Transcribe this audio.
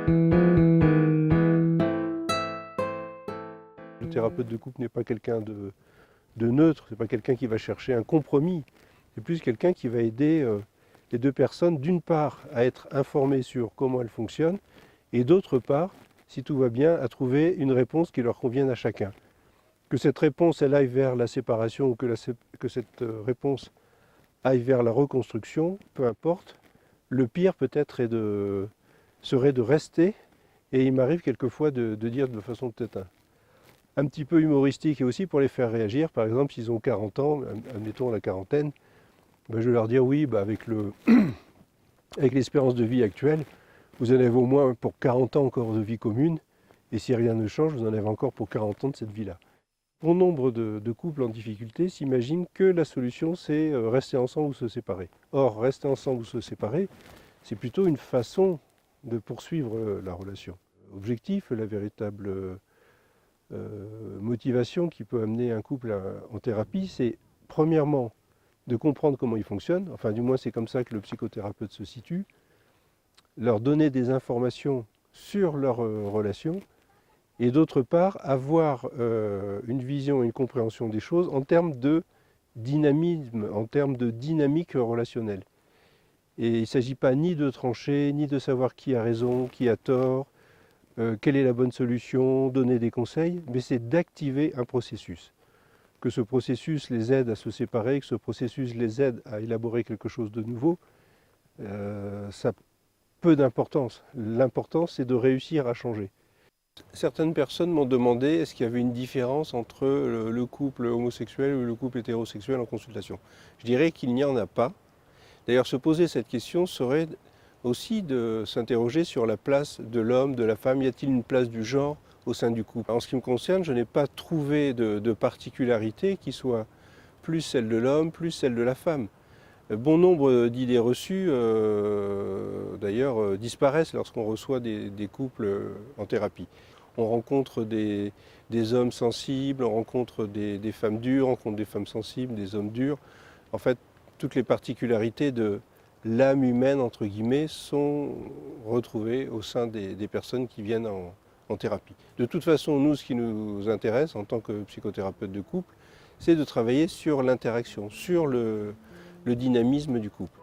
Le thérapeute de couple n'est pas quelqu'un de neutre, c'est pas quelqu'un qui va chercher un compromis, c'est plus quelqu'un qui va aider les deux personnes, d'une part, à être informées sur comment elles fonctionnent, et d'autre part, si tout va bien, à trouver une réponse qui leur convienne à chacun. Que cette réponse elle aille vers la séparation ou que cette réponse aille vers la reconstruction, peu importe. Le pire peut-être serait de rester, et il m'arrive quelquefois de dire de façon peut-être un petit peu humoristique et aussi pour les faire réagir. Par exemple, s'ils ont 40 ans, admettons la quarantaine, ben je vais leur dire oui, ben avec l'espérance de vie actuelle, vous en avez au moins pour 40 ans encore de vie commune, et si rien ne change, vous en avez encore pour 40 ans de cette vie-là. Bon nombre de couples en difficulté s'imaginent que la solution c'est rester ensemble ou se séparer. Or, rester ensemble ou se séparer, c'est plutôt une façon de poursuivre la relation. Objectif, la véritable motivation qui peut amener un couple en thérapie, c'est premièrement de comprendre comment il fonctionne, enfin du moins c'est comme ça que le psychothérapeute se situe, leur donner des informations sur leur relation, et d'autre part avoir une vision et une compréhension des choses en termes de dynamisme, en termes de dynamique relationnelle. Et il ne s'agit pas ni de trancher, ni de savoir qui a raison, qui a tort, quelle est la bonne solution, donner des conseils, mais c'est d'activer un processus. Que ce processus les aide à se séparer, que ce processus les aide à élaborer quelque chose de nouveau, ça a peu d'importance. L'important, c'est de réussir à changer. Certaines personnes m'ont demandé est-ce qu'il y avait une différence entre le couple homosexuel ou le couple hétérosexuel en consultation. Je dirais qu'il n'y en a pas. D'ailleurs, se poser cette question serait aussi de s'interroger sur la place de l'homme, de la femme. Y a-t-il une place du genre au sein du couple? En ce qui me concerne, je n'ai pas trouvé de particularité qui soit plus celle de l'homme, plus celle de la femme. Bon nombre d'idées reçues, d'ailleurs, disparaissent lorsqu'on reçoit des couples en thérapie. On rencontre des hommes sensibles, on rencontre des femmes dures, on rencontre des femmes sensibles, des hommes durs. En fait, toutes les particularités de l'âme humaine, entre guillemets, sont retrouvées au sein des personnes qui viennent en thérapie. De toute façon, nous, ce qui nous intéresse en tant que psychothérapeute de couple, c'est de travailler sur l'interaction, sur le dynamisme du couple.